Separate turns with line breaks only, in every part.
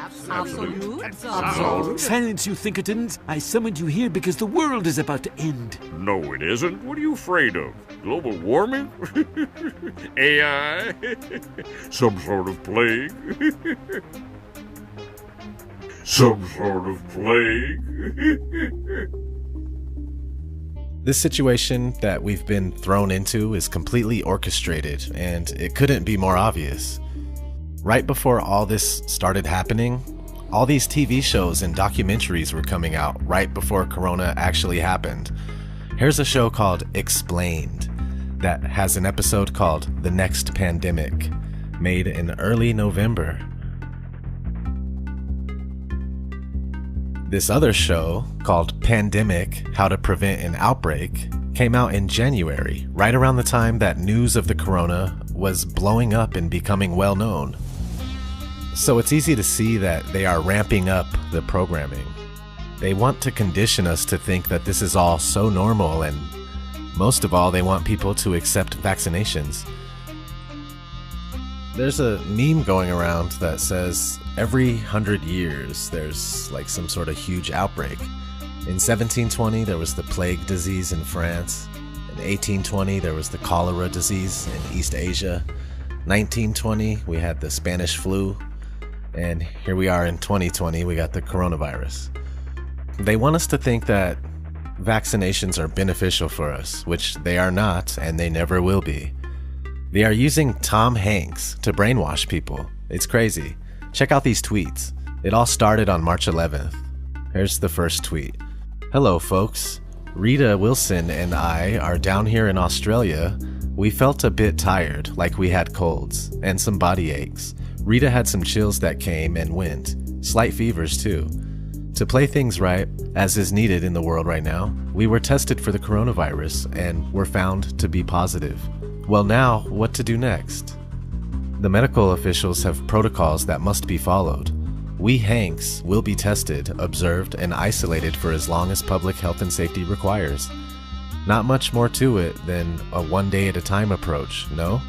Absolute.
Silence, you think-a-tons. I summoned you here because the world is about to end.
No, it isn't. What are you afraid of? Global warming? AI? Some sort of plague? Some sort of plague?
This situation that we've been thrown into is completely orchestrated, and it couldn't be more obvious. Right before all this started happening, all these TV shows and documentaries were coming out right before Corona actually happened. Here's a show called Explained that has an episode called The Next Pandemic, made in early November. This other show, called Pandemic: How to Prevent an Outbreak, came out in January, right around the time that news of the corona was blowing up and becoming well known. So it's easy to see that they are ramping up the programming. They want to condition us to think that this is all so normal, and most of all, they want people to accept vaccinations. There's a meme going around that says every 100 years there's like some sort of huge outbreak. In 1720 there was the plague disease in France. In 1820 there was the cholera disease in East Asia. 1920 we had the Spanish flu. And here we are in 2020, we got the coronavirus. They want us to think that vaccinations are beneficial for us, which they are not, and they never will be. They are using Tom Hanks to brainwash people. It's crazy. Check out these tweets. It all started on March 11th. Here's the first tweet. Hello, folks. Rita Wilson and I are down here in Australia. We felt a bit tired, like we had colds, and some body aches. Rita had some chills that came and went. Slight fevers, too. To play things right, as is needed in the world right now, we were tested for the coronavirus and were found to be positive. Well, now, what to do next? The medical officials have protocols that must be followed. We Hanks will be tested, observed, and isolated for as long as public health and safety requires. Not much more to it than a one-day-at-a-time approach, no?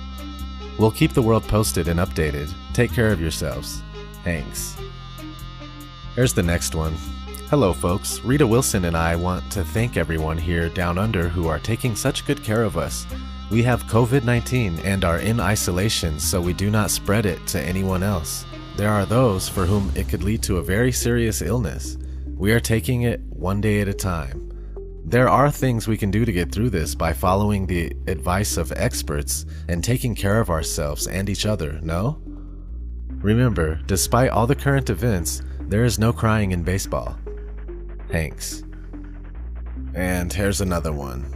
We'll keep the world posted and updated. Take care of yourselves. Hanks. Here's the next one. Hello, folks. Rita Wilson and I want to thank everyone here down under who are taking such good care of us. We have COVID-19 and are in isolation so we do not spread it to anyone else. There are those for whom it could lead to a very serious illness. We are taking it one day at a time. There are things we can do to get through this by following the advice of experts and taking care of ourselves and each other, no? Remember, despite all the current events, there is no crying in baseball. Hanks. And here's another one.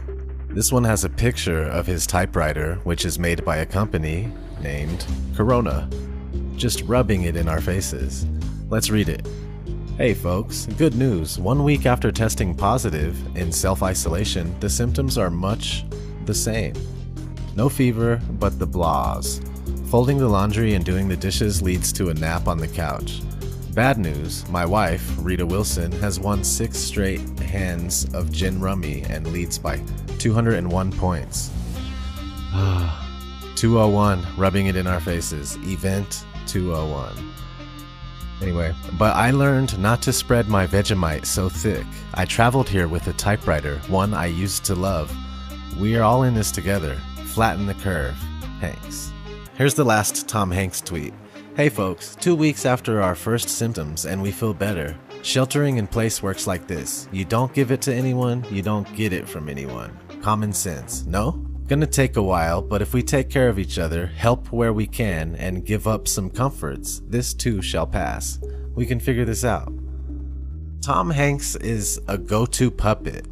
This one has a picture of his typewriter, which is made by a company named Corona, just rubbing it in our faces. Let's read it. Hey folks, good news. 1 week after testing positive in self-isolation, the symptoms are much the same. No fever, but the blahs. Folding the laundry and doing the dishes leads to a nap on the couch. Bad news, my wife, Rita Wilson, has won 6 straight hands of gin rummy and leads by 201 points. 201, rubbing it in our faces. Event 201. Anyway, but I learned not to spread my Vegemite so thick. I traveled here with a typewriter, one I used to love. We are all in this together. Flatten the curve. Hanks. Here's the last Tom Hanks tweet. Hey folks, 2 weeks after our first symptoms and we feel better. Sheltering in place works like this. You don't give it to anyone, you don't get it from anyone. Common sense, no? Gonna take a while, but if we take care of each other, help where we can, and give up some comforts, this too shall pass. We can figure this out. Tom Hanks is a go-to puppet.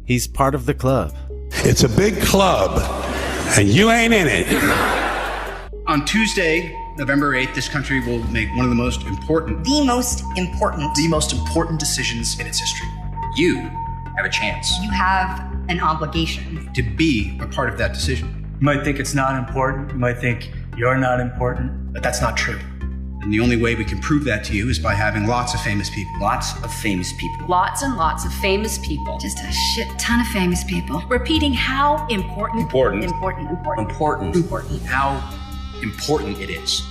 He's part of the club.
It's a big club, and you ain't in it.
On Tuesday, November 8th, this country will make one of the most important
decisions in its history. You have a chance.
You have an obligation
to be a part of that decision.
You might think it's not important. You might think you're not important.
But that's not true.
And the only way we can prove that to you is by having lots of famous people.
Lots of famous people.
Lots and lots of famous people.
Just a shit ton of famous people.
Repeating how important.
Important.
Important.
How important it is.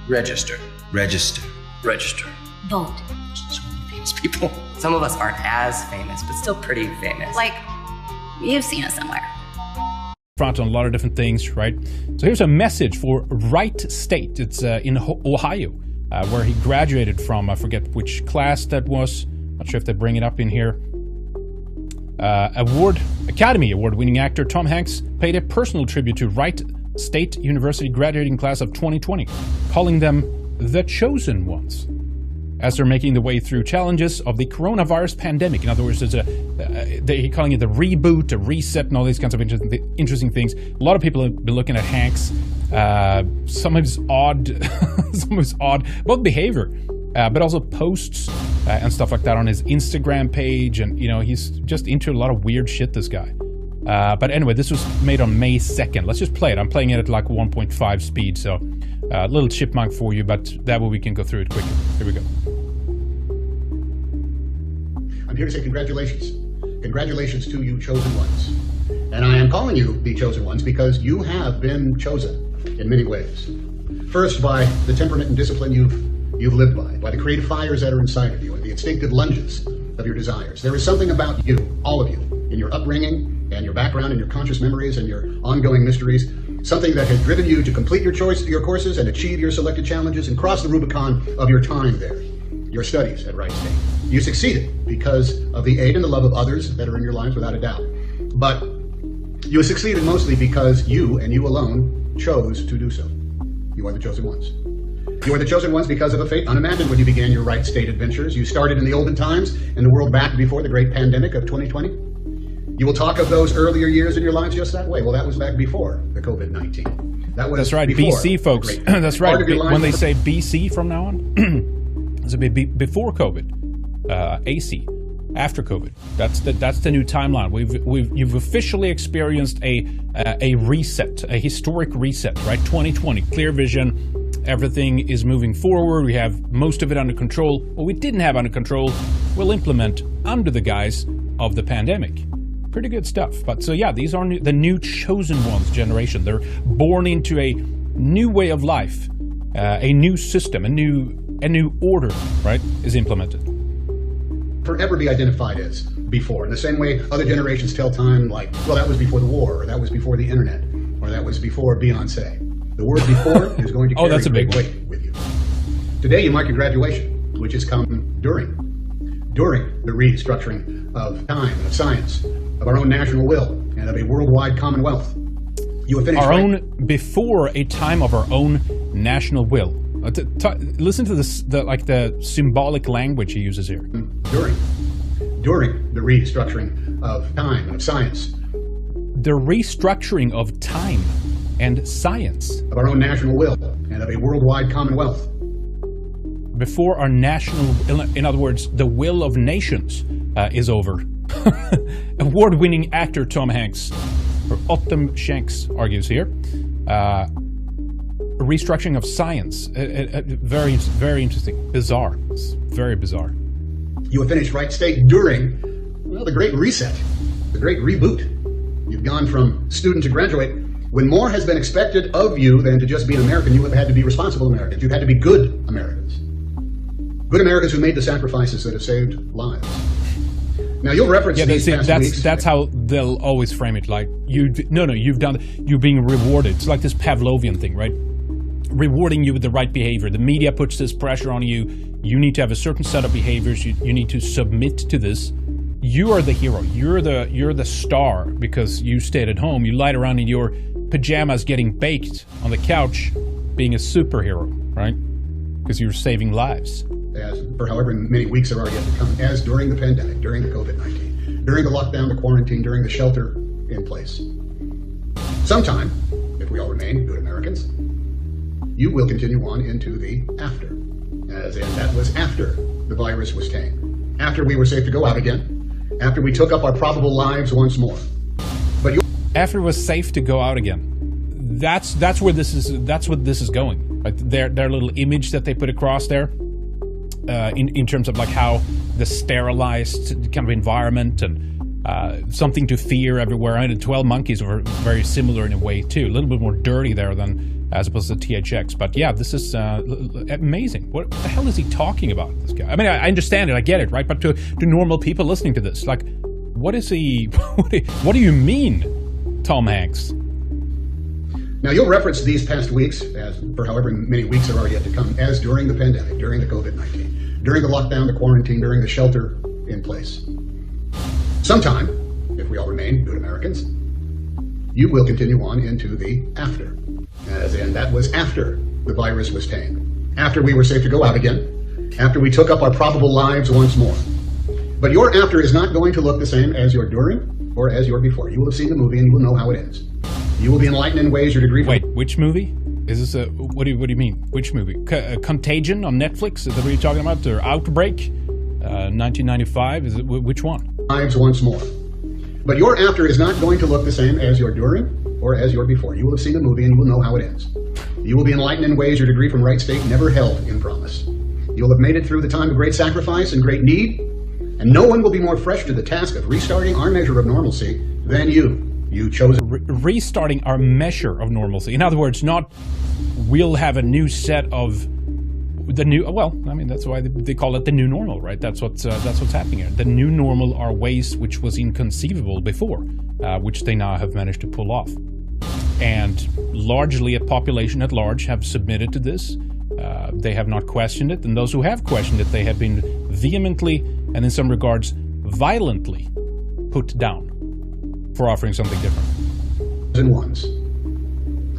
Register. Register.
Register.
Vote.
So many famous people. Some of us aren't as famous, but still pretty famous.
Like, you've seen us somewhere.
Front on a lot of different things, right? So here's a message for Wright State. It's in Ohio, where he graduated from. I forget which class that was. Not sure if they bring it up in here. Academy Award-winning actor Tom Hanks paid a personal tribute to Wright State University graduating class of 2020, calling them the chosen ones, as they're making the way through challenges of the coronavirus pandemic. In other words, there's they're calling it the reboot, a reset, and all these kinds of interesting things. A lot of people have been looking at Hanks, some of his odd, both behavior, but also posts and stuff like that on his Instagram page, and he's just into a lot of weird shit, this guy. But anyway, this was made on May 2nd. Let's just play it. I'm playing it at like 1.5 speed, so a little chipmunk for you, but that way we can go through it quicker. Here we go.
I'm here to say congratulations. Congratulations to you chosen ones. And I am calling you the chosen ones because you have been chosen in many ways. First, by the temperament and discipline you've lived by the creative fires that are inside of you and the instinctive lunges of your desires. There is something about you, all of you, in your upbringing and your background and your conscious memories and your ongoing mysteries, something that has driven you to complete your courses and achieve your selected challenges and cross the Rubicon of your time there, your studies at Wright State. You succeeded because of the aid and the love of others that are in your lives, without a doubt. But you succeeded mostly because you and you alone chose to do so. You are the chosen ones. You are the chosen ones because of a fate unimagined when you began your Wright State adventures. You started in the olden times in the world back before the great pandemic of 2020. You will talk of those earlier years in your lives just that way. Well, that was back before the COVID-19.
That's right, BC, folks. That's right. When they say BC from now on, it's a bit before COVID, AC, after COVID. That's the new timeline. You've officially experienced a reset, a historic reset, right? 2020, clear vision. Everything is moving forward. We have most of it under control. What we didn't have under control, we'll implement under the guise of the pandemic. Pretty good stuff. But so yeah, these are the new chosen ones generation. They're born into a new way of life, a new system, a new order, right, is implemented.
Forever be identified as before. In the same way other generations tell time like, well, that was before the war, or that was before the internet, or that was before Beyonce. The word before is going to carry
that's a big
weight with you. Today you mark your graduation, which has come during the restructuring of time and of science, of our own national will, and of a worldwide commonwealth. You have finished
before a time of our own national will. Listen to this, the symbolic language he uses here.
During the restructuring of time and of science.
The restructuring of time and science.
Of our own national will and of a worldwide commonwealth.
Before our national, in other words, the will of nations is over. Award-winning actor Tom Hanks, or Autumn Shanks, argues here. Restructuring of science. Very, very interesting. Bizarre. It's very bizarre.
You have finished Wright State during the Great Reset, the Great Reboot. You've gone from student to graduate. When more has been expected of you than to just be an American, you have had to be responsible Americans. You've had to be good Americans. Good Americans who made the sacrifices that have saved lives. Now you'll reference these past weeks.
That's how they'll always frame it. Like you're being rewarded. It's like this Pavlovian thing, right? Rewarding you with the right behavior. The media puts this pressure on you. You need to have a certain set of behaviors. You need to submit to this. You are the hero. You're the star because you stayed at home. You lied around in your pajamas getting baked on the couch, being a superhero, right? Because you're saving lives.
As for however many weeks there are yet to come, as during the pandemic, during the COVID-19, during the lockdown, the quarantine, during the shelter in place. Sometime, if we all remain good Americans, you will continue on into the after. As in, that was after the virus was tamed. After we were safe to go out again. After we took up our probable lives once more. But
after it was safe to go out again. That's where this is. That's what this is going. Like their little image that they put across there, in terms of like how the sterilized kind of environment and something to fear everywhere. And the 12 Monkeys were very similar in a way too. A little bit more dirty there than as opposed to THX. But yeah, this is amazing. What the hell is he talking about, this guy? I mean, I understand it, I get it, right? But to normal people listening to this, like, what is he, what do you mean, Tom Hanks?
Now, you'll reference these past weeks, as for however many weeks there are yet to come, as during the pandemic, during the COVID-19, during the lockdown, the quarantine, during the shelter in place. Sometime, if we all remain good Americans, you will continue on into the after. As in, that was after the virus was tamed, after we were safe to go out again, after we took up our probable lives once more. But your after is not going to look the same as your during or as your before. You will have seen the movie and you will know how it ends. You will be enlightened in ways your degree...
Wait, which movie? Is this a... What do you mean? Which movie? Contagion on Netflix? Is that what you're talking about? Or Outbreak? 1995? Is it which one?
Lives once more. But your after is not going to look the same as your during or as your before. You will have seen the movie and you will know how it ends. You will be enlightened in ways your degree from right state never held in promise. You will have made it through the time of great sacrifice and great need, and no one will be more fresh to the task of restarting our measure of normalcy than you. You chose
restarting our measure of normalcy. In other words, not we'll have a new set of the new. Well, I mean that's why they call it the new normal, right? That's what's happening here. The new normal are ways which was inconceivable before, which they now have managed to pull off, and largely a population at large have submitted to this. They have not questioned it, and those who have questioned it, they have been vehemently and in some regards violently put down for offering something different.
Ones.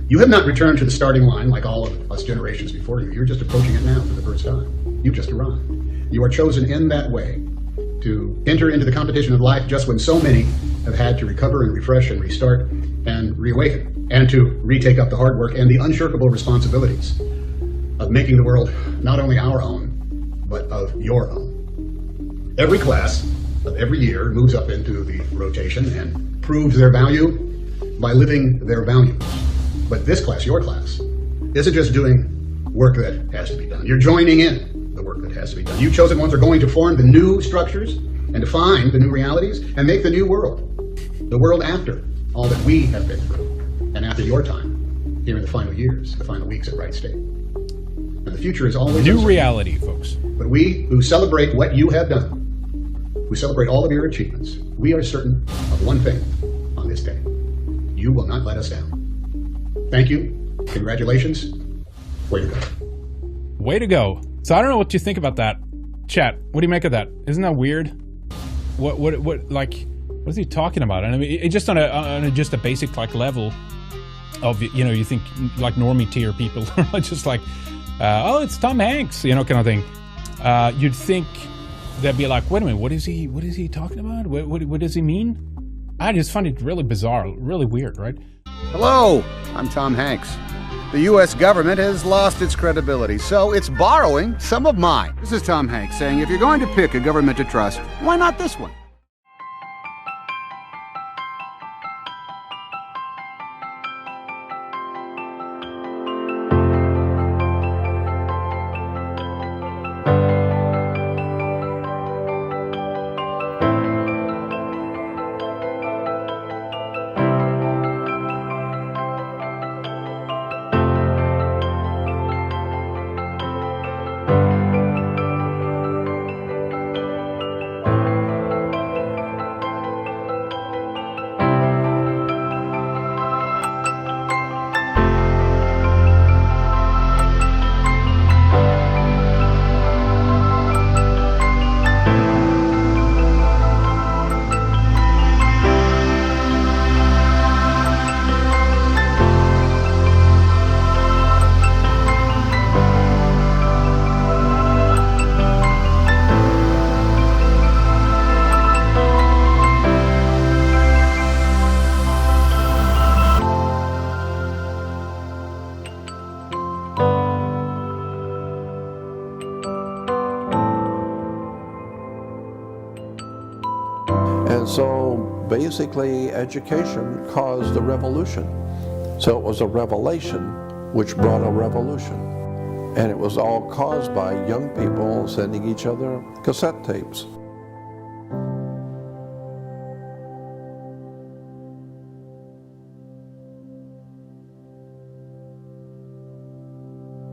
You have not returned to the starting line like all of us generations before you. You're just approaching it now for the first time. You've just arrived. You are chosen in that way to enter into the competition of life just when so many have had to recover and refresh and restart and reawaken, and to retake up the hard work and the unshirkable responsibilities of making the world not only our own, but of your own. Every class of every year moves up into the rotation and proves their value by living their values. But this class, your class, isn't just doing work that has to be done. You're joining in the work that has to be done. You chosen ones are going to form the new structures and define the new realities and make the new world. The world after all that we have been through and after your time here in the final years, the final weeks at Right State. And the future is always
new
uncertain.
Reality, folks.
But we who celebrate what you have done, who celebrate all of your achievements, we are certain of one thing on this day. You will not let us down. Thank you. Congratulations. Way to go.
Way to go. So I don't know what you think about that. Chat, what do you make of that? Isn't that weird? What is he talking about? And I mean, it just on a just a basic like level of, you know, you think like normie tier people are just like, oh, it's Tom Hanks, you know, kind of thing. You'd think they'd be like, wait a minute, what is he talking about? What does he mean? I just find it really bizarre, really weird, right?
Hello, I'm Tom Hanks. The U.S. government has lost its credibility, so it's borrowing some of mine. This is Tom Hanks saying, if you're going to pick a government to trust, why not this one?
And so basically education caused a revolution. So it was a revelation which brought a revolution. And it was all caused by young people sending each other cassette tapes.